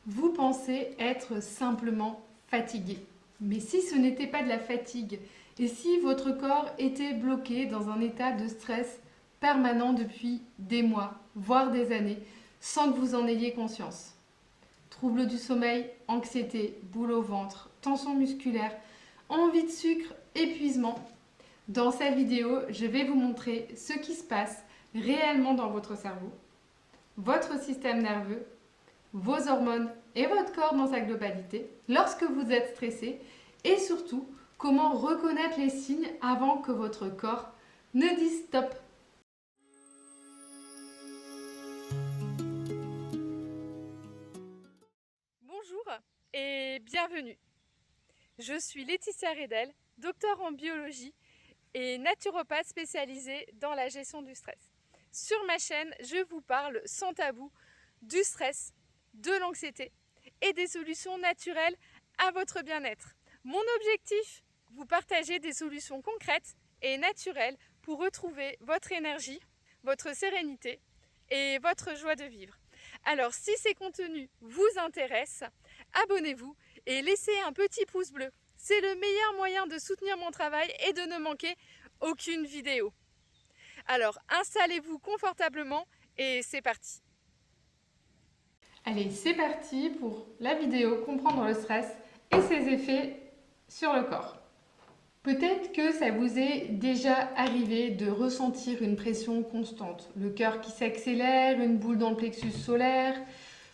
Vous pensez être simplement fatigué. Mais si ce n'était pas de la fatigue, et si votre corps était bloqué dans un état de stress permanent depuis des mois, voire des années, sans que vous en ayez conscience. Troubles du sommeil, anxiété, boule au ventre, tension musculaire, envie de sucre, épuisement. Dans cette vidéo, je vais vous montrer ce qui se passe réellement dans votre cerveau, votre système nerveux, vos hormones et votre corps dans sa globalité lorsque vous êtes stressé et surtout comment reconnaître les signes avant que votre corps ne dise stop. Bonjour et bienvenue. Je suis Laetitia Redel, docteure en biologie et naturopathe spécialisée dans la gestion du stress. Sur ma chaîne, je vous parle sans tabou du stress, de l'anxiété et des solutions naturelles à votre bien-être. Mon objectif, vous partager des solutions concrètes et naturelles pour retrouver votre énergie, votre sérénité et votre joie de vivre. Alors, si ces contenus vous intéressent, abonnez-vous et laissez un petit pouce bleu. C'est le meilleur moyen de soutenir mon travail et de ne manquer aucune vidéo. Alors, installez-vous confortablement et c'est parti. Allez, c'est parti pour la vidéo Comprendre le stress et ses effets sur le corps. Peut-être que ça vous est déjà arrivé de ressentir une pression constante, le cœur qui s'accélère, une boule dans le plexus solaire,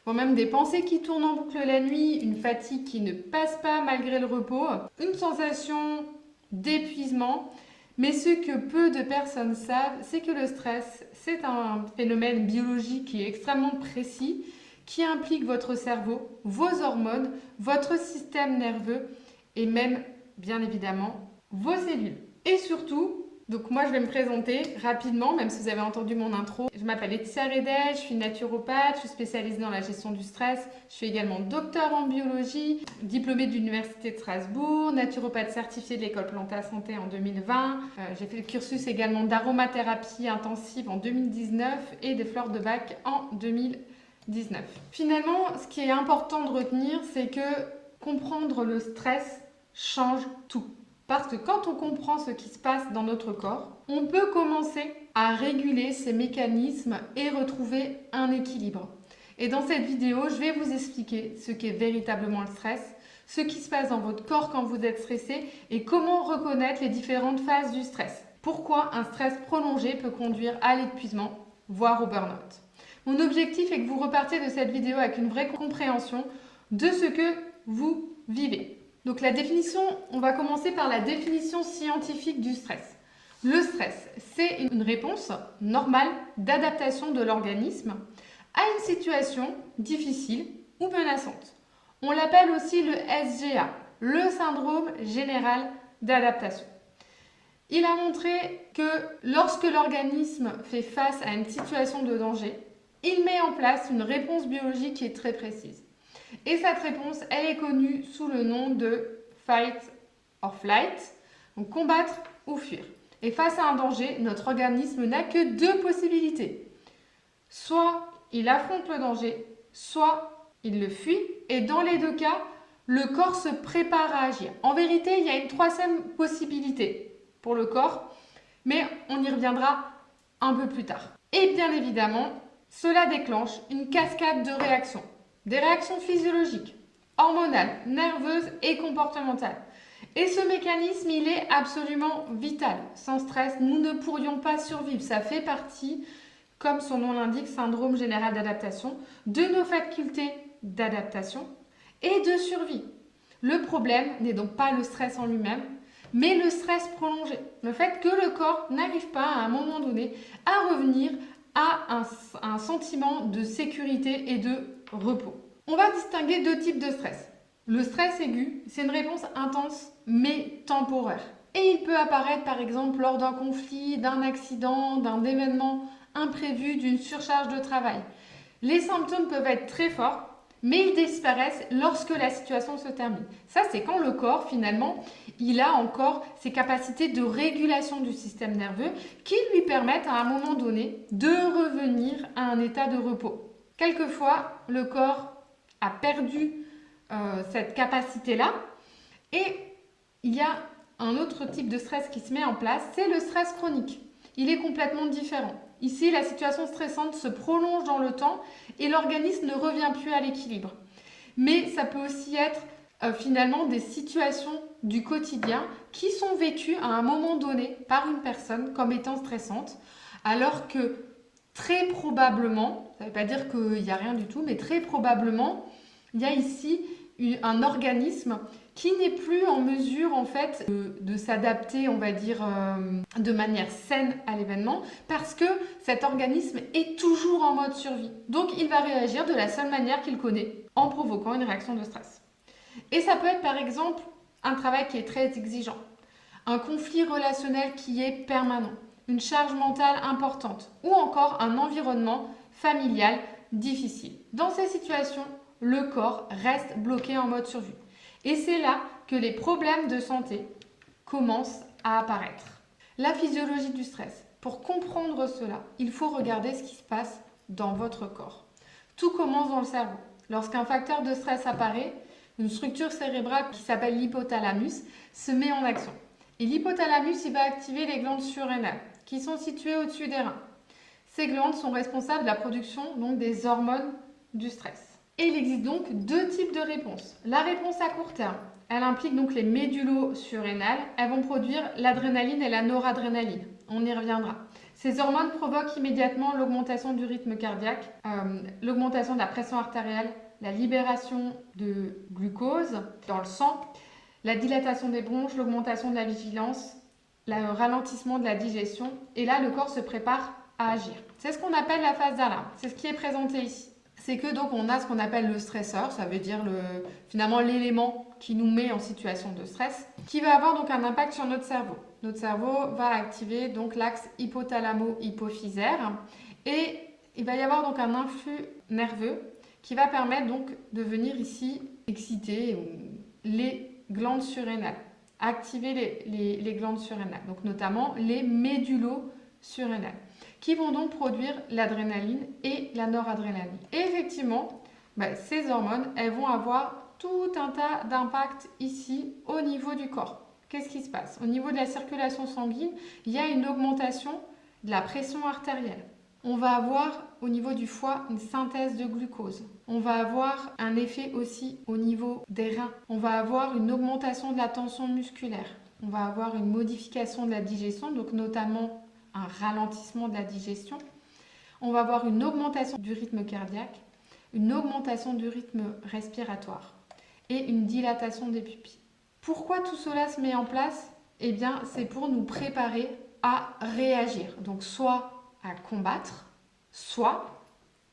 voire même des pensées qui tournent en boucle la nuit, une fatigue qui ne passe pas malgré le repos, une sensation d'épuisement. Mais ce que peu de personnes savent, c'est que le stress, c'est un phénomène biologique qui est extrêmement précis, qui implique votre cerveau, vos hormones, votre système nerveux et même, bien évidemment, vos cellules. Et surtout, donc moi je vais me présenter rapidement, même si vous avez entendu mon intro. Je m'appelle Laetitia Redel, je suis naturopathe, je suis spécialisée dans la gestion du stress. Je suis également docteur en biologie, diplômée de l'Université de Strasbourg, naturopathe certifiée de l'école Planta Santé en 2020. J'ai fait le cursus également d'aromathérapie intensive en 2019 et des fleurs de bac en 2019. Finalement, ce qui est important de retenir, c'est que comprendre le stress change tout. Parce que quand on comprend ce qui se passe dans notre corps, on peut commencer à réguler ces mécanismes et retrouver un équilibre. Et dans cette vidéo, je vais vous expliquer ce qu'est véritablement le stress, ce qui se passe dans votre corps quand vous êtes stressé et comment reconnaître les différentes phases du stress. Pourquoi un stress prolongé peut conduire à l'épuisement, voire au burn-out. Mon objectif est que vous repartiez de cette vidéo avec une vraie compréhension de ce que vous vivez. Donc la définition, on va commencer par la définition scientifique du stress. Le stress, c'est une réponse normale d'adaptation de l'organisme à une situation difficile ou menaçante. On l'appelle aussi le SGA, le syndrome général d'adaptation. Il a montré que lorsque l'organisme fait face à une situation de danger, il met en place une réponse biologique qui est très précise. Et cette réponse, elle est connue sous le nom de fight or flight, donc combattre ou fuir. Et face à un danger, notre organisme n'a que deux possibilités. Soit il affronte le danger, soit il le fuit. Et dans les deux cas, le corps se prépare à agir. En vérité, il y a une troisième possibilité pour le corps, mais on y reviendra un peu plus tard. Et bien évidemment, cela déclenche une cascade de réactions. Des réactions physiologiques, hormonales, nerveuses et comportementales. Et ce mécanisme, il est absolument vital. Sans stress, nous ne pourrions pas survivre. Ça fait partie, comme son nom l'indique, syndrome général d'adaptation, de nos facultés d'adaptation et de survie. Le problème n'est donc pas le stress en lui-même, mais le stress prolongé. Le fait que le corps n'arrive pas à un moment donné à revenir à un sentiment de sécurité et de repos. On va distinguer deux types de stress. Le stress aigu, c'est une réponse intense mais temporaire. Et il peut apparaître par exemple lors d'un conflit, d'un accident, d'un événement imprévu, d'une surcharge de travail. Les symptômes peuvent être très forts, mais ils disparaissent lorsque la situation se termine. Ça, c'est quand le corps, finalement, il a encore ses capacités de régulation du système nerveux qui lui permettent à un moment donné de revenir à un état de repos. Quelquefois, le corps a perdu cette capacité-là. Et il y a un autre type de stress qui se met en place, c'est le stress chronique. Il est complètement différent. Ici, la situation stressante se prolonge dans le temps et l'organisme ne revient plus à l'équilibre. Mais ça peut aussi être finalement des situations du quotidien qui sont vécues à un moment donné par une personne comme étant stressantes, alors que très probablement, ça ne veut pas dire qu'il n'y a rien du tout, mais très probablement, il y a ici un organisme qui n'est plus en mesure en fait de s'adapter, on va dire, de manière saine à l'événement, parce que cet organisme est toujours en mode survie. Donc il va réagir de la seule manière qu'il connaît, en provoquant une réaction de stress. Et ça peut être par exemple un travail qui est très exigeant, un conflit relationnel qui est permanent, une charge mentale importante, ou encore un environnement familial difficile. Dans ces situations, le corps reste bloqué en mode survie. Et c'est là que les problèmes de santé commencent à apparaître. La physiologie du stress. Pour comprendre cela, il faut regarder ce qui se passe dans votre corps. Tout commence dans le cerveau. Lorsqu'un facteur de stress apparaît, une structure cérébrale qui s'appelle l'hypothalamus se met en action. Et l'hypothalamus, il va activer les glandes surrénales qui sont situées au-dessus des reins. Ces glandes sont responsables de la production donc, des hormones du stress. Et il existe donc deux types de réponses. La réponse à court terme, elle implique donc les médulo-surrénales. Elles vont produire l'adrénaline et la noradrénaline. On y reviendra. Ces hormones provoquent immédiatement l'augmentation du rythme cardiaque, l'augmentation de la pression artérielle, la libération de glucose dans le sang, la dilatation des bronches, l'augmentation de la vigilance, le ralentissement de la digestion. Et là, le corps se prépare à agir. C'est ce qu'on appelle la phase d'alarme. C'est ce qui est présenté ici. C'est que donc on a ce qu'on appelle le stresseur, ça veut dire finalement l'élément qui nous met en situation de stress, qui va avoir donc un impact sur notre cerveau. Notre cerveau va activer donc l'axe hypothalamo-hypophysaire et il va y avoir donc un influx nerveux qui va permettre donc de venir ici exciter les glandes surrénales, activer les glandes surrénales, donc notamment les médulo-surrénales, qui vont donc produire l'adrénaline et la noradrénaline. Et effectivement, ces hormones, elles vont avoir tout un tas d'impacts ici au niveau du corps. Qu'est-ce qui se passe? Au niveau de la circulation sanguine, il y a une augmentation de la pression artérielle. On va avoir au niveau du foie une synthèse de glucose. On va avoir un effet aussi au niveau des reins. On va avoir une augmentation de la tension musculaire. On va avoir une modification de la digestion, donc notamment un ralentissement de la digestion. On va avoir une augmentation du rythme cardiaque, une augmentation du rythme respiratoire et une dilatation des pupilles. Pourquoi tout cela se met en place? Eh bien, c'est pour nous préparer à réagir. Donc, soit à combattre, soit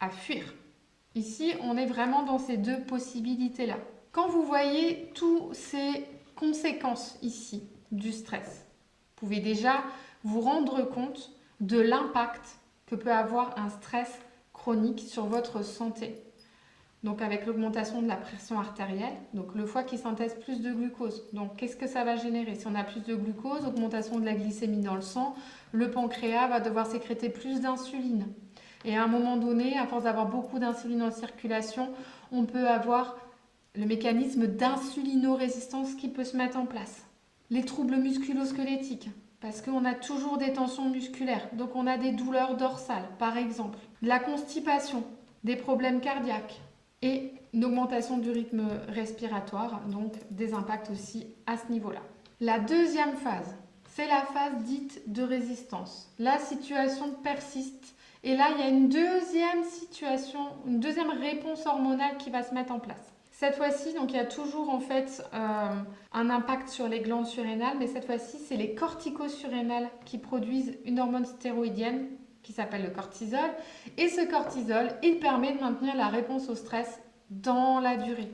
à fuir. Ici, on est vraiment dans ces deux possibilités-là. Quand vous voyez toutes ces conséquences ici du stress, vous pouvez déjà vous rendre compte de l'impact que peut avoir un stress chronique sur votre santé. Donc avec l'augmentation de la pression artérielle, donc le foie qui synthèse plus de glucose. Donc qu'est-ce que ça va générer? Si on a plus de glucose, augmentation de la glycémie dans le sang, le pancréas va devoir sécréter plus d'insuline. Et à un moment donné, à force d'avoir beaucoup d'insuline en circulation, on peut avoir le mécanisme d'insulinorésistance qui peut se mettre en place. Les troubles musculo-squelettiques, parce qu'on a toujours des tensions musculaires, donc on a des douleurs dorsales par exemple, de la constipation, des problèmes cardiaques et une augmentation du rythme respiratoire, donc des impacts aussi à ce niveau-là. La deuxième phase, c'est la phase dite de résistance. La situation persiste et là il y a une deuxième situation, une deuxième réponse hormonale qui va se mettre en place. Cette fois-ci, donc il y a toujours en fait un impact sur les glandes surrénales, mais cette fois-ci, c'est les corticosurrénales qui produisent une hormone stéroïdienne qui s'appelle le cortisol. Et ce cortisol, il permet de maintenir la réponse au stress dans la durée.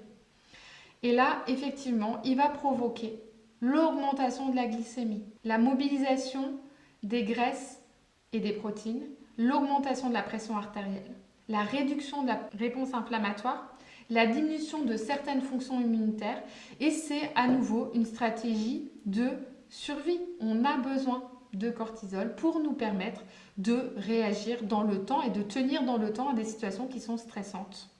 Et là, effectivement, il va provoquer l'augmentation de la glycémie, la mobilisation des graisses et des protéines, l'augmentation de la pression artérielle, la réduction de la réponse inflammatoire, la diminution de certaines fonctions immunitaires et c'est à nouveau une stratégie de survie. On a besoin de cortisol pour nous permettre de réagir dans le temps et de tenir dans le temps à des situations qui sont stressantes.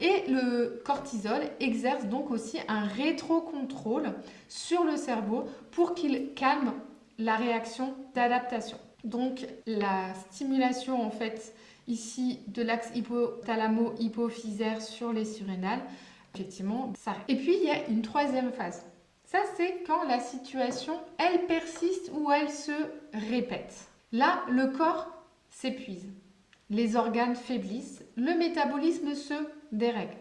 Et le cortisol exerce donc aussi un rétrocontrôle sur le cerveau pour qu'il calme la réaction d'adaptation. Donc la stimulation en fait ici de l'axe hypothalamo-hypophysaire sur les surrénales, effectivement, ça. Et puis il y a une troisième phase. Ça c'est quand la situation, elle persiste ou elle se répète. Là, le corps s'épuise, les organes faiblissent, le métabolisme se dérègle.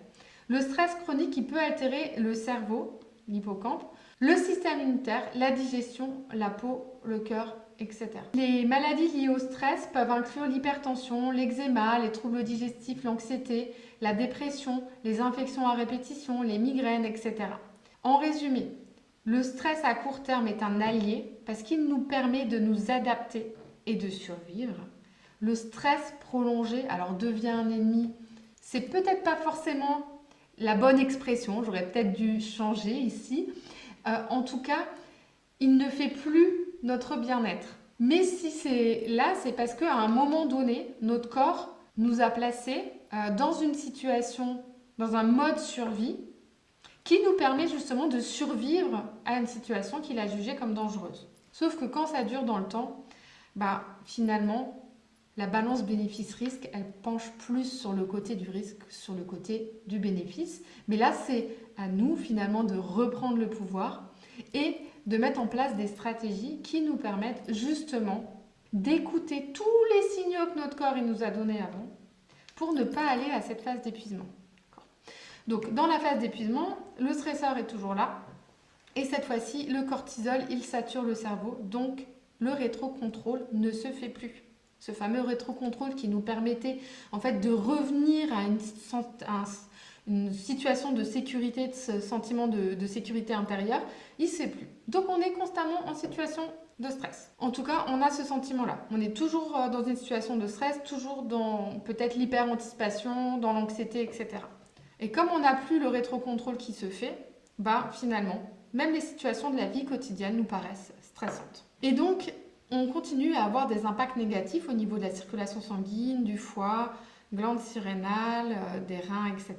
Le stress chronique, il peut altérer le cerveau, l'hippocampe, le système immunitaire, la digestion, la peau, le cœur, etc. Les maladies liées au stress peuvent inclure l'hypertension, l'eczéma, les troubles digestifs, l'anxiété, la dépression, les infections à répétition, les migraines, etc. En résumé, le stress à court terme est un allié parce qu'il nous permet de nous adapter et de survivre. Le stress prolongé, alors devient un ennemi, c'est peut-être pas forcément la bonne expression, j'aurais peut-être dû changer ici. En tout cas, il ne fait plus notre bien-être. Mais si c'est là, c'est parce qu'à un moment donné, notre corps nous a placés dans une situation, dans un mode survie, qui nous permet justement de survivre à une situation qu'il a jugée comme dangereuse. Sauf que quand ça dure dans le temps, finalement, la balance bénéfice-risque, elle penche plus sur le côté du risque, sur le côté du bénéfice. Mais là, c'est à nous finalement de reprendre le pouvoir et de mettre en place des stratégies qui nous permettent justement d'écouter tous les signaux que notre corps il nous a donnés avant pour ne pas aller à cette phase d'épuisement. Donc dans la phase d'épuisement, le stresseur est toujours là et cette fois-ci, le cortisol, il sature le cerveau, donc le rétrocontrôle ne se fait plus. Ce fameux rétrocontrôle qui nous permettait en fait de revenir à une situation de sécurité, de ce sentiment de sécurité intérieure, il ne se fait plus. Donc on est constamment en situation de stress. En tout cas, on a ce sentiment-là. On est toujours dans une situation de stress, toujours dans peut-être l'hyper-anticipation, dans l'anxiété, etc. Et comme on n'a plus le rétrocontrôle qui se fait, finalement, même les situations de la vie quotidienne nous paraissent stressantes. Et donc, on continue à avoir des impacts négatifs au niveau de la circulation sanguine, du foie, glandes surrénales, des reins, etc.,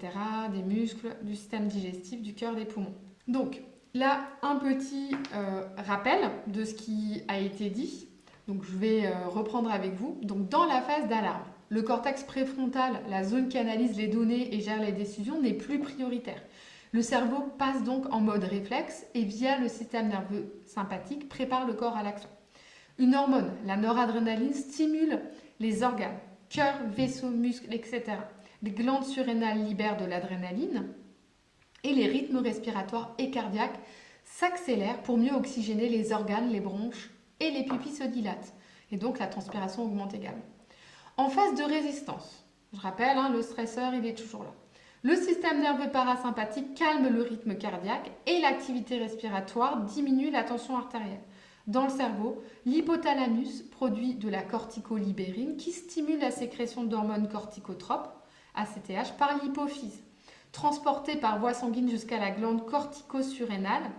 des muscles, du système digestif, du cœur, des poumons. Donc là, un petit rappel de ce qui a été dit. Donc je vais reprendre avec vous. Donc dans la phase d'alarme, le cortex préfrontal, la zone qui analyse les données et gère les décisions, n'est plus prioritaire. Le cerveau passe donc en mode réflexe et via le système nerveux sympathique prépare le corps à l'action. Une hormone, la noradrénaline, stimule les organes, cœur, vaisseaux, muscles, etc. Les glandes surrénales libèrent de l'adrénaline et les rythmes respiratoires et cardiaques s'accélèrent pour mieux oxygéner les organes, les bronches et les pupilles se dilatent. Et donc la transpiration augmente également. En phase de résistance, je rappelle, le stresseur, il est toujours là. Le système nerveux parasympathique calme le rythme cardiaque et l'activité respiratoire diminue la tension artérielle. Dans le cerveau, l'hypothalamus produit de la corticolibérine qui stimule la sécrétion d'hormones corticotropes, ACTH, par l'hypophyse. Transportée par voie sanguine jusqu'à la glande cortico-surrénale,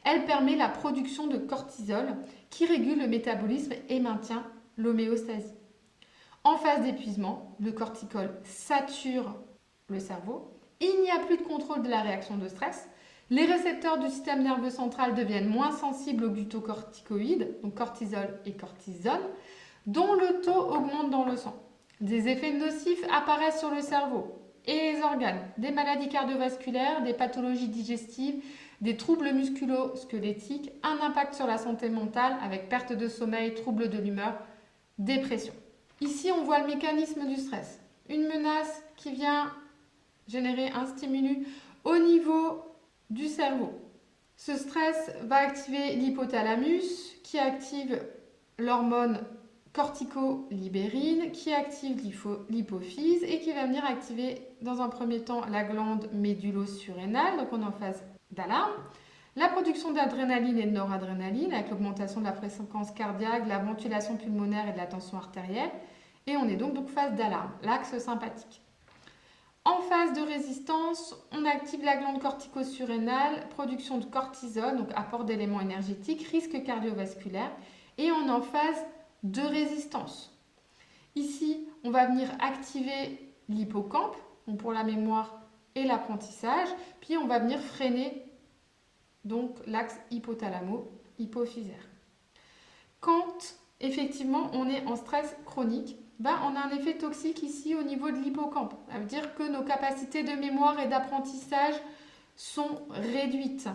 elle permet la production de cortisol qui régule le métabolisme et maintient l'homéostasie. En phase d'épuisement, le cortisol sature le cerveau. Il n'y a plus de contrôle de la réaction de stress. Les récepteurs du système nerveux central deviennent moins sensibles aux glucocorticoïdes, donc cortisol et cortisone, dont le taux augmente dans le sang. Des effets nocifs apparaissent sur le cerveau et les organes, des maladies cardiovasculaires, des pathologies digestives, des troubles musculo-squelettiques, un impact sur la santé mentale avec perte de sommeil, troubles de l'humeur, dépression. Ici, on voit le mécanisme du stress. Une menace qui vient générer un stimulus au niveau du cerveau. Ce stress va activer l'hypothalamus qui active l'hormone corticolibérine qui active l'hypophyse et qui va venir activer dans un premier temps la glande médullo-surrénale, donc on est en phase d'alarme. La production d'adrénaline et de noradrénaline avec l'augmentation de la fréquence cardiaque, de la ventilation pulmonaire et de la tension artérielle. Et on est donc phase d'alarme, l'axe sympathique. En phase de résistance, on active la glande cortico-surrénale, production de cortisol, donc apport d'éléments énergétiques, risque cardiovasculaire, et on est en phase de résistance. Ici, on va venir activer l'hippocampe. Donc pour la mémoire, et l'apprentissage. Puis on va venir freiner donc l'axe hypothalamo-hypophysaire. Quand effectivement on est en stress chronique, on a un effet toxique ici au niveau de l'hippocampe. Ça veut dire que nos capacités de mémoire et d'apprentissage sont réduites.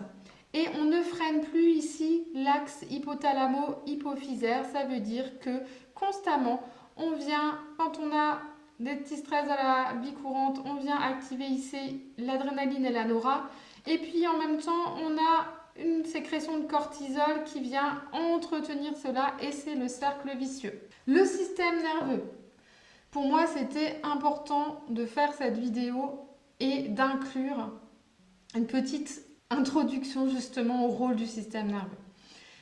Et on ne freine plus ici l'axe hypothalamo-hypophysaire. Ça veut dire que constamment, on vient, quand on a des petits stress à la vie courante, on vient activer ici l'adrénaline et la nora. Et puis en même temps, on a une sécrétion de cortisol qui vient entretenir cela et c'est le cercle vicieux. Le système nerveux. Pour moi, c'était important de faire cette vidéo et d'inclure une petite introduction justement au rôle du système nerveux.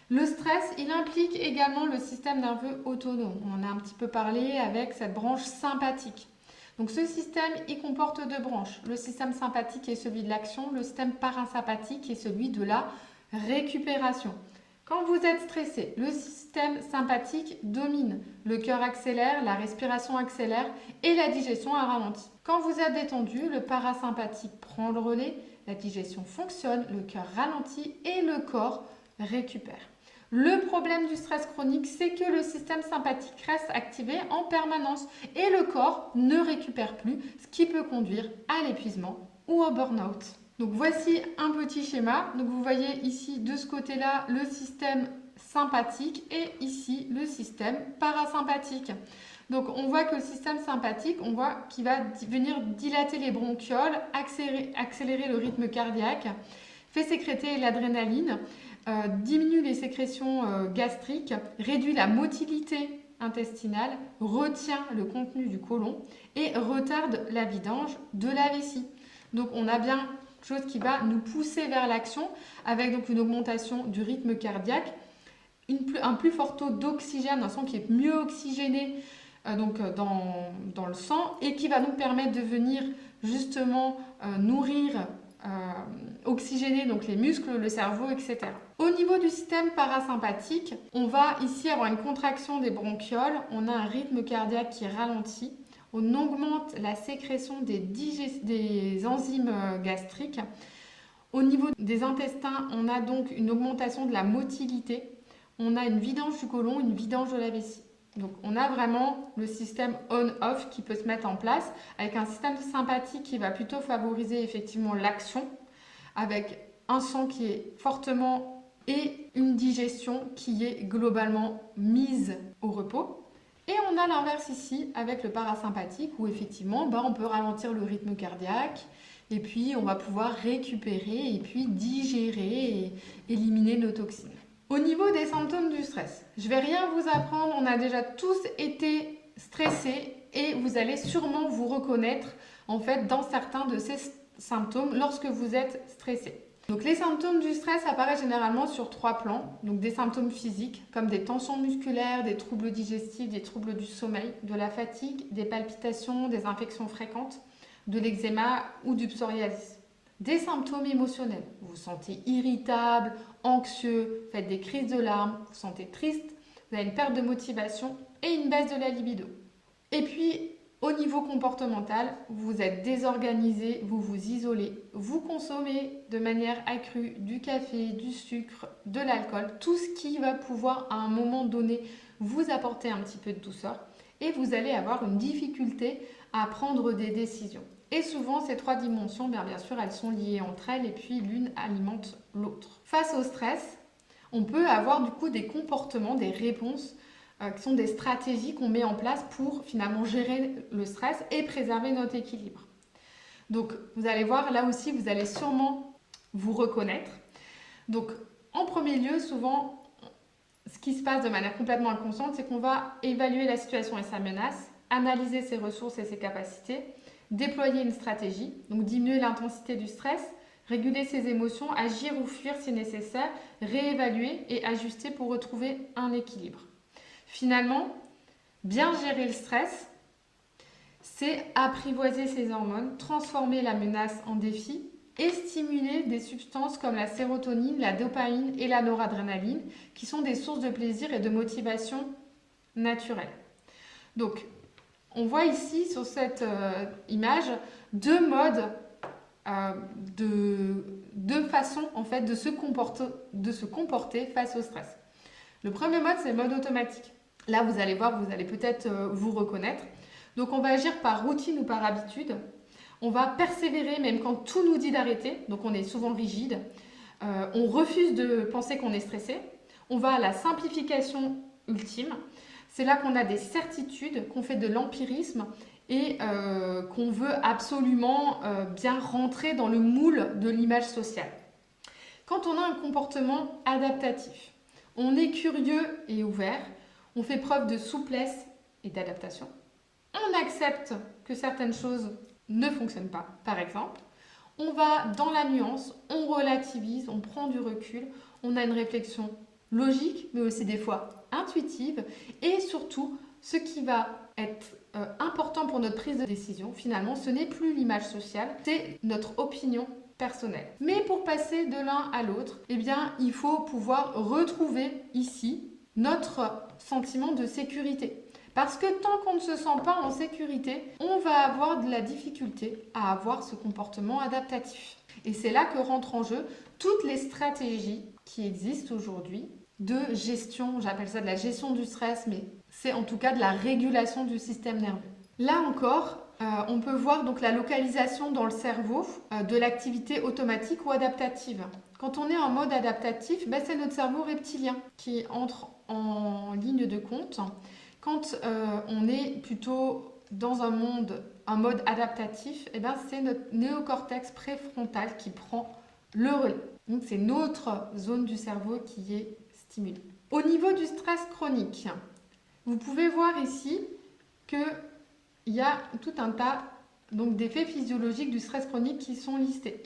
Le stress, il implique également le système nerveux autonome. On en a un petit peu parlé avec cette branche sympathique. Donc ce système, il comporte deux branches. Le système sympathique est celui de l'action, le système parasympathique est celui de la récupération. Quand vous êtes stressé, le système sympathique domine. Le cœur accélère, la respiration accélère et la digestion a ralenti. Quand vous êtes détendu, le parasympathique prend le relais, la digestion fonctionne, le cœur ralentit et le corps récupère. Le problème du stress chronique, c'est que le système sympathique reste activé en permanence et le corps ne récupère plus, ce qui peut conduire à l'épuisement ou au burn-out. Donc voici un petit schéma. Donc vous voyez ici de ce côté-là le système sympathique et ici le système parasympathique. Donc on voit que le système sympathique, on voit qu'il va venir dilater les bronchioles, accélérer le rythme cardiaque, fait sécréter l'adrénaline, diminue les sécrétions gastriques, réduit la motilité intestinale, retient le contenu du côlon et retarde la vidange de la vessie. Donc on a bien quelque chose qui va nous pousser vers l'action avec donc une augmentation du rythme cardiaque, un plus fort taux d'oxygène, un sang qui est mieux oxygéné dans le sang et qui va nous permettre de venir justement nourrir, oxygéner donc les muscles, le cerveau, etc. Au niveau du système parasympathique, on va ici avoir une contraction des bronchioles, on a un rythme cardiaque qui ralentit, on augmente la sécrétion des enzymes gastriques. Au niveau des intestins, on a donc une augmentation de la motilité, on a une vidange du côlon, une vidange de la vessie. Donc on a vraiment le système on-off qui peut se mettre en place avec un système sympathique qui va plutôt favoriser effectivement l'action avec un sang qui est fortement et une digestion qui est globalement mise au repos. Et on a l'inverse ici avec le parasympathique où effectivement on peut ralentir le rythme cardiaque et puis on va pouvoir récupérer et puis digérer et éliminer nos toxines. Au niveau des symptômes du stress, je ne vais rien vous apprendre, on a déjà tous été stressés et vous allez sûrement vous reconnaître en fait dans certains de ces symptômes lorsque vous êtes stressé. Donc les symptômes du stress apparaissent généralement sur 3 plans, donc des symptômes physiques comme des tensions musculaires, des troubles digestifs, des troubles du sommeil, de la fatigue, des palpitations, des infections fréquentes, de l'eczéma ou du psoriasis. Des symptômes émotionnels, vous vous sentez irritable, anxieux, faites des crises de larmes, vous vous sentez triste, vous avez une perte de motivation et une baisse de la libido. Et puis au niveau comportemental, vous êtes désorganisé, vous vous isolez, vous consommez de manière accrue du café, du sucre, de l'alcool, tout ce qui va pouvoir à un moment donné vous apporter un petit peu de douceur et vous allez avoir une difficulté à prendre des décisions. Et souvent, ces 3 dimensions, bien sûr, elles sont liées entre elles et puis l'une alimente l'autre. Face au stress, on peut avoir du coup des comportements, des réponses qui sont des stratégies qu'on met en place pour finalement gérer le stress et préserver notre équilibre. Donc, vous allez voir, là aussi, vous allez sûrement vous reconnaître. Donc, en premier lieu, souvent, ce qui se passe de manière complètement inconsciente, c'est qu'on va évaluer la situation et sa menace, analyser ses ressources et ses capacités, déployer une stratégie, donc diminuer l'intensité du stress, réguler ses émotions, agir ou fuir si nécessaire, réévaluer et ajuster pour retrouver un équilibre. Finalement, bien gérer le stress, c'est apprivoiser ses hormones, transformer la menace en défi et stimuler des substances comme la sérotonine, la dopamine et la noradrénaline qui sont des sources de plaisir et de motivation naturelle. Donc, on voit ici sur cette image 2 modes deux façons en fait de se comporter face au stress. Le premier mode, c'est le mode automatique. Là, vous allez voir, vous allez peut-être vous reconnaître. Donc, on va agir par routine ou par habitude. On va persévérer même quand tout nous dit d'arrêter. Donc, on est souvent rigide. On refuse de penser qu'on est stressé. On va à la simplification ultime. C'est là qu'on a des certitudes, qu'on fait de l'empirisme et qu'on veut absolument bien rentrer dans le moule de l'image sociale. Quand on a un comportement adaptatif, on est curieux et ouvert, on fait preuve de souplesse et d'adaptation. On accepte que certaines choses ne fonctionnent pas, par exemple. On va dans la nuance, on relativise, on prend du recul, on a une réflexion logique, mais aussi des fois intuitive. Et surtout, ce qui va être important pour notre prise de décision, finalement, ce n'est plus l'image sociale, c'est notre opinion personnelle. Mais pour passer de l'un à l'autre, eh bien, il faut pouvoir retrouver ici notre sentiment de sécurité. Parce que tant qu'on ne se sent pas en sécurité, on va avoir de la difficulté à avoir ce comportement adaptatif. Et c'est là que rentrent en jeu toutes les stratégies qui existent aujourd'hui de gestion, j'appelle ça de la gestion du stress, mais c'est en tout cas de la régulation du système nerveux. Là encore, on peut voir donc la localisation dans le cerveau de l'activité automatique ou adaptative. Quand on est en mode adaptatif, c'est notre cerveau reptilien qui entre en ligne de compte. Quand on est plutôt dans un mode adaptatif, c'est notre néocortex préfrontal qui prend le relais. Donc c'est notre zone du cerveau qui est stimulée. Au niveau du stress chronique, vous pouvez voir ici qu'il y a tout un tas d'effets physiologiques du stress chronique qui sont listés.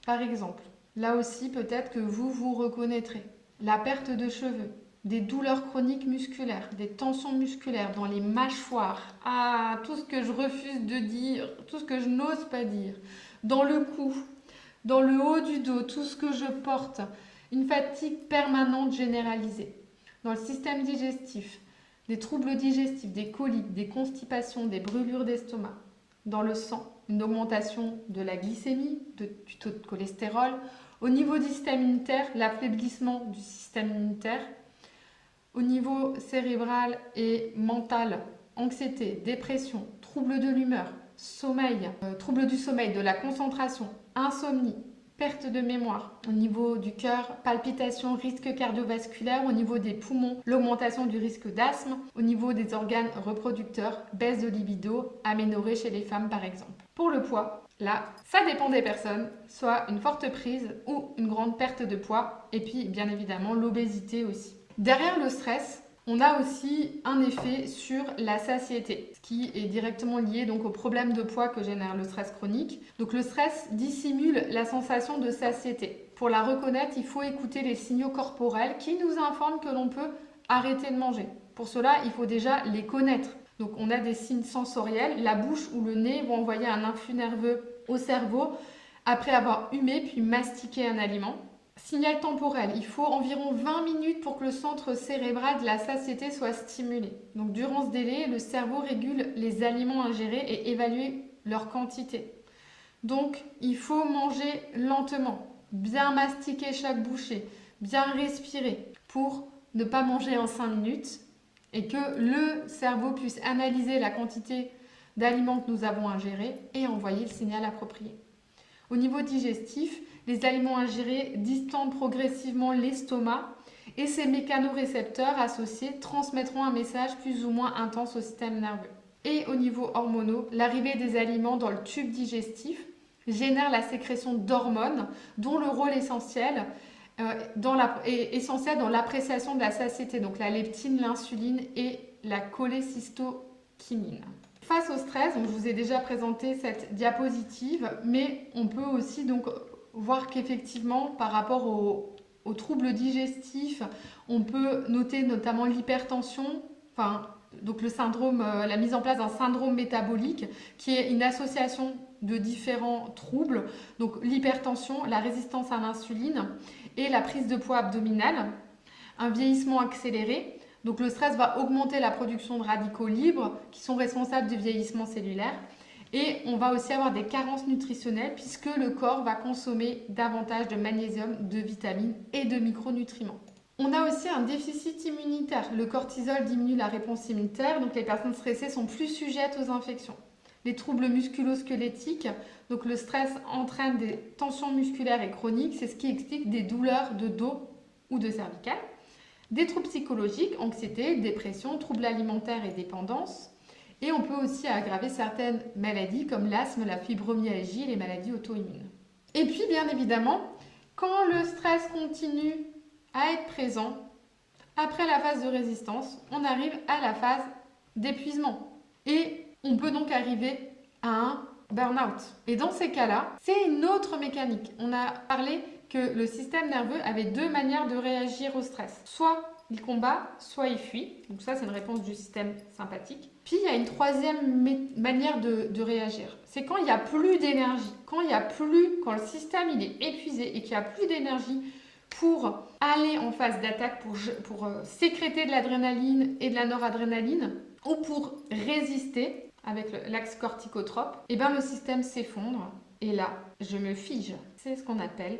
Par exemple, là aussi peut-être que vous vous reconnaîtrez. La perte de cheveux, des douleurs chroniques musculaires, des tensions musculaires dans les mâchoires, tout ce que je refuse de dire, tout ce que je n'ose pas dire, dans le cou, dans le haut du dos, tout ce que je porte, une fatigue permanente généralisée, dans le système digestif, des troubles digestifs, des coliques, des constipations, des brûlures d'estomac, dans le sang, une augmentation de la glycémie, du taux de cholestérol, au niveau du système immunitaire, l'affaiblissement du système immunitaire, au niveau cérébral et mental, anxiété, dépression, troubles de l'humeur, sommeil, troubles du sommeil, de la concentration, insomnie, perte de mémoire, au niveau du cœur, palpitations, risque cardiovasculaire, au niveau des poumons, l'augmentation du risque d'asthme, au niveau des organes reproducteurs, baisse de libido, aménorrhée chez les femmes par exemple. Pour le poids, là, ça dépend des personnes, soit une forte prise ou une grande perte de poids, et puis bien évidemment l'obésité aussi. Derrière le stress, on a aussi un effet sur la satiété, ce qui est directement lié donc au problème de poids que génère le stress chronique. Donc le stress dissimule la sensation de satiété. Pour la reconnaître, il faut écouter les signaux corporels qui nous informent que l'on peut arrêter de manger. Pour cela, il faut déjà les connaître. Donc on a des signes sensoriels, la bouche ou le nez vont envoyer un influx nerveux au cerveau après avoir humé puis mastiqué un aliment. Signal temporel, il faut environ 20 minutes pour que le centre cérébral de la satiété soit stimulé. Donc durant ce délai, le cerveau régule les aliments ingérés et évalue leur quantité. Donc il faut manger lentement, bien mastiquer chaque bouchée, bien respirer pour ne pas manger en 5 minutes et que le cerveau puisse analyser la quantité d'aliments que nous avons ingérés et envoyer le signal approprié. Au niveau digestif, les aliments ingérés distendent progressivement l'estomac et ces mécanorécepteurs associés transmettront un message plus ou moins intense au système nerveux. Et au niveau hormonaux, l'arrivée des aliments dans le tube digestif génère la sécrétion d'hormones dont le rôle essentiel est essentiel dans l'appréciation de la satiété, donc la leptine, l'insuline et la cholécystokinine. Face au stress, donc je vous ai déjà présenté cette diapositive, mais on peut aussi donc voir qu'effectivement par rapport aux troubles digestifs, on peut noter notamment l'hypertension, donc le syndrome, la mise en place d'un syndrome métabolique qui est une association de différents troubles, donc l'hypertension, la résistance à l'insuline et la prise de poids abdominale, un vieillissement accéléré. Donc le stress va augmenter la production de radicaux libres qui sont responsables du vieillissement cellulaire Et on va aussi avoir des carences nutritionnelles puisque le corps va consommer davantage de magnésium, de vitamines et de micronutriments. On a aussi un déficit immunitaire. Le cortisol diminue la réponse immunitaire, donc les personnes stressées sont plus sujettes aux infections. Les troubles musculo-squelettiques, donc le stress entraîne des tensions musculaires et chroniques, c'est ce qui explique des douleurs de dos ou de cervicales. Des troubles psychologiques, anxiété, dépression, troubles alimentaires et dépendance. Et on peut aussi aggraver certaines maladies comme l'asthme, la fibromyalgie et les maladies auto-immunes. Et puis bien évidemment, quand le stress continue à être présent, après la phase de résistance, on arrive à la phase d'épuisement. Et on peut donc arriver à un burn-out. Et dans ces cas-là, c'est une autre mécanique. On a parlé que le système nerveux avait deux manières de réagir au stress. Soit il combat, soit il fuit. Donc ça, c'est une réponse du système sympathique. Puis, il y a une troisième manière de réagir. C'est quand il n'y a plus d'énergie. Quand le système il est épuisé et qu'il n'y a plus d'énergie pour aller en phase d'attaque, pour sécréter de l'adrénaline et de la noradrénaline, ou pour résister avec l'axe corticotrope, et bien le système s'effondre. Et là, je me fige. C'est ce qu'on appelle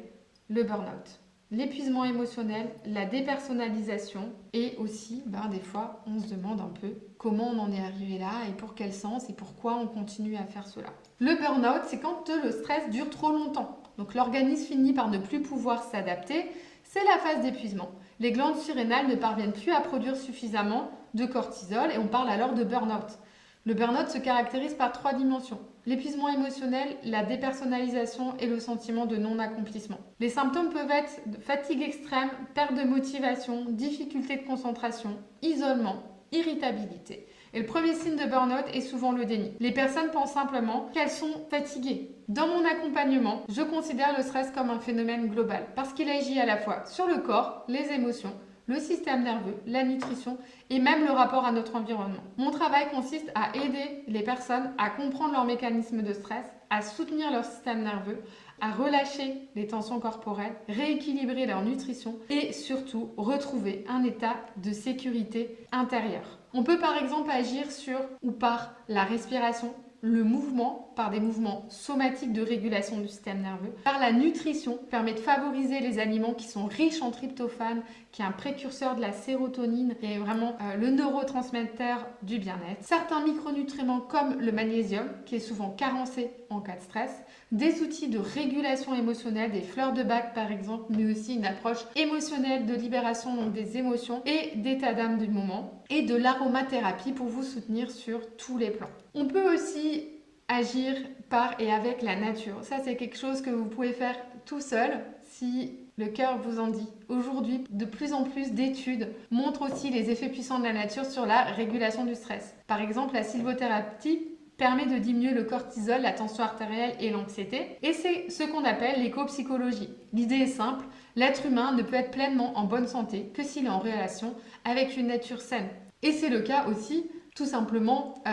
le burn-out. L'épuisement émotionnel, la dépersonnalisation et aussi, des fois, on se demande un peu comment on en est arrivé là et pour quel sens et pourquoi on continue à faire cela. Le burn-out, c'est quand le stress dure trop longtemps. Donc l'organisme finit par ne plus pouvoir s'adapter. C'est la phase d'épuisement. Les glandes surrénales ne parviennent plus à produire suffisamment de cortisol et on parle alors de burn-out. Le burn-out se caractérise par trois dimensions. L'épuisement émotionnel, la dépersonnalisation et le sentiment de non-accomplissement. Les symptômes peuvent être fatigue extrême, perte de motivation, difficulté de concentration, isolement, irritabilité. Et le premier signe de burn-out est souvent le déni. Les personnes pensent simplement qu'elles sont fatiguées. Dans mon accompagnement, je considère le stress comme un phénomène global parce qu'il agit à la fois sur le corps, les émotions, le système nerveux, la nutrition et même le rapport à notre environnement. Mon travail consiste à aider les personnes à comprendre leurs mécanismes de stress, à soutenir leur système nerveux, à relâcher les tensions corporelles, rééquilibrer leur nutrition et surtout retrouver un état de sécurité intérieure. On peut par exemple agir sur ou par la respiration, le mouvement, par des mouvements somatiques de régulation du système nerveux, par la nutrition, permet de favoriser les aliments qui sont riches en tryptophane, qui est un précurseur de la sérotonine et vraiment le neurotransmetteur du bien-être. Certains micronutriments comme le magnésium, qui est souvent carencé en cas de stress, des outils de régulation émotionnelle, des fleurs de bac par exemple, mais aussi une approche émotionnelle de libération donc des émotions et d'état d'âme du moment, et de l'aromathérapie pour vous soutenir sur tous les plans. On peut aussi agir par et avec la nature. Ça, c'est quelque chose que vous pouvez faire tout seul si le cœur vous en dit. Aujourd'hui, de plus en plus d'études montrent aussi les effets puissants de la nature sur la régulation du stress. Par exemple, la sylvothérapie permet de diminuer le cortisol, la tension artérielle et l'anxiété. Et c'est ce qu'on appelle l'éco-psychologie. L'idée est simple, l'être humain ne peut être pleinement en bonne santé que s'il est en relation avec une nature saine. Et c'est le cas aussi, tout simplement,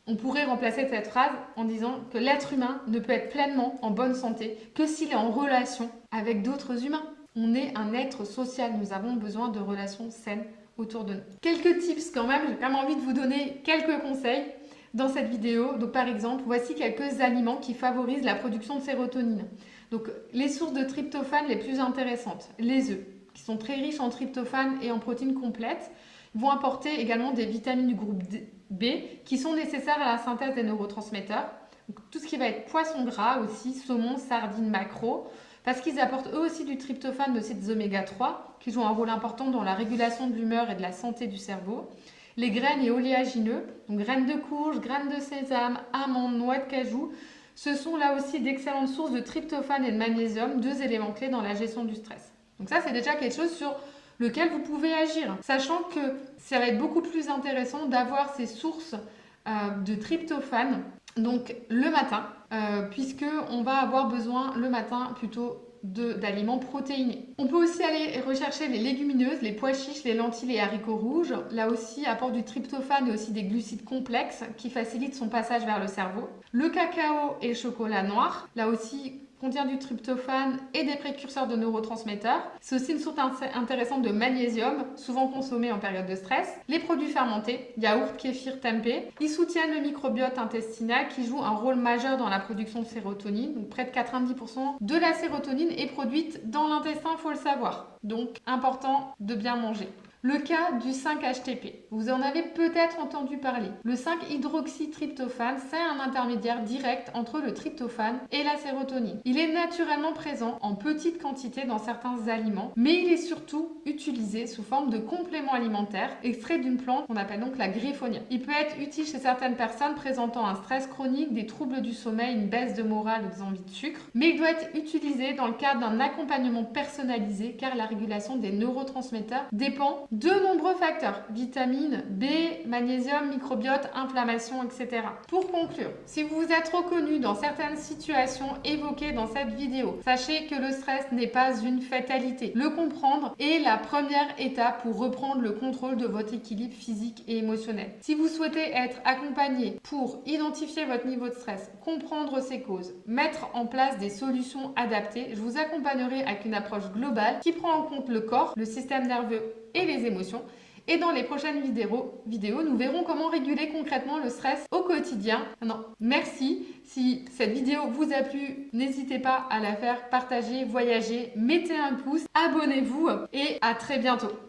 on pourrait remplacer cette phrase en disant que l'être humain ne peut être pleinement en bonne santé que s'il est en relation avec d'autres humains. On est un être social, nous avons besoin de relations saines autour de nous. Quelques tips quand même, j'ai quand même envie de vous donner quelques conseils dans cette vidéo. Donc par exemple, voici quelques aliments qui favorisent la production de sérotonine. Donc les sources de tryptophane les plus intéressantes, les œufs, qui sont très riches en tryptophane et en protéines complètes, vont apporter également des vitamines du groupe B qui sont nécessaires à la synthèse des neurotransmetteurs. Donc, tout ce qui va être poisson gras aussi, saumon, sardines, maquereaux, parce qu'ils apportent eux aussi du tryptophane, mais aussi des oméga 3 qui jouent un rôle important dans la régulation de l'humeur et de la santé du cerveau. Les graines et oléagineux, donc graines de courge, graines de sésame, amandes, noix de cajou, ce sont là aussi d'excellentes sources de tryptophane et de magnésium, deux éléments clés dans la gestion du stress. Donc ça, c'est déjà quelque chose sur lequel vous pouvez agir, sachant que ça va être beaucoup plus intéressant d'avoir ces sources de tryptophane donc le matin, puisqu'on va avoir besoin le matin plutôt d'aliments protéinés. On peut aussi aller rechercher les légumineuses, les pois chiches, les lentilles et haricots rouges. Là aussi, apporte du tryptophane et aussi des glucides complexes qui facilitent son passage vers le cerveau. Le cacao et le chocolat noir, là aussi, contient du tryptophane et des précurseurs de neurotransmetteurs. C'est aussi une source intéressante de magnésium, souvent consommée en période de stress. Les produits fermentés, yaourt, kéfir, tempeh, ils soutiennent le microbiote intestinal qui joue un rôle majeur dans la production de sérotonine. Donc près de 90% de la sérotonine est produite dans l'intestin, il faut le savoir. Donc important de bien manger. Le cas du 5-HTP. Vous en avez peut-être entendu parler. Le 5-hydroxytryptophane, c'est un intermédiaire direct entre le tryptophane et la sérotonine. Il est naturellement présent en petite quantité dans certains aliments, mais il est surtout utilisé sous forme de complément alimentaire extrait d'une plante qu'on appelle donc la griffonia. Il peut être utile chez certaines personnes présentant un stress chronique, des troubles du sommeil, une baisse de morale ou des envies de sucre, mais il doit être utilisé dans le cadre d'un accompagnement personnalisé car la régulation des neurotransmetteurs dépend de nombreux facteurs, vitamines, B, magnésium, microbiote, inflammation, etc. Pour conclure, si vous vous êtes reconnu dans certaines situations évoquées dans cette vidéo, sachez que le stress n'est pas une fatalité. Le comprendre est la première étape pour reprendre le contrôle de votre équilibre physique et émotionnel. Si vous souhaitez être accompagné pour identifier votre niveau de stress, comprendre ses causes, mettre en place des solutions adaptées, je vous accompagnerai avec une approche globale qui prend en compte le corps, le système nerveux et les émotions. Et dans les prochaines vidéos, nous verrons comment réguler concrètement le stress au quotidien. Merci. Si cette vidéo vous a plu, n'hésitez pas à la faire partager, voyager, mettez un pouce, abonnez-vous et à très bientôt.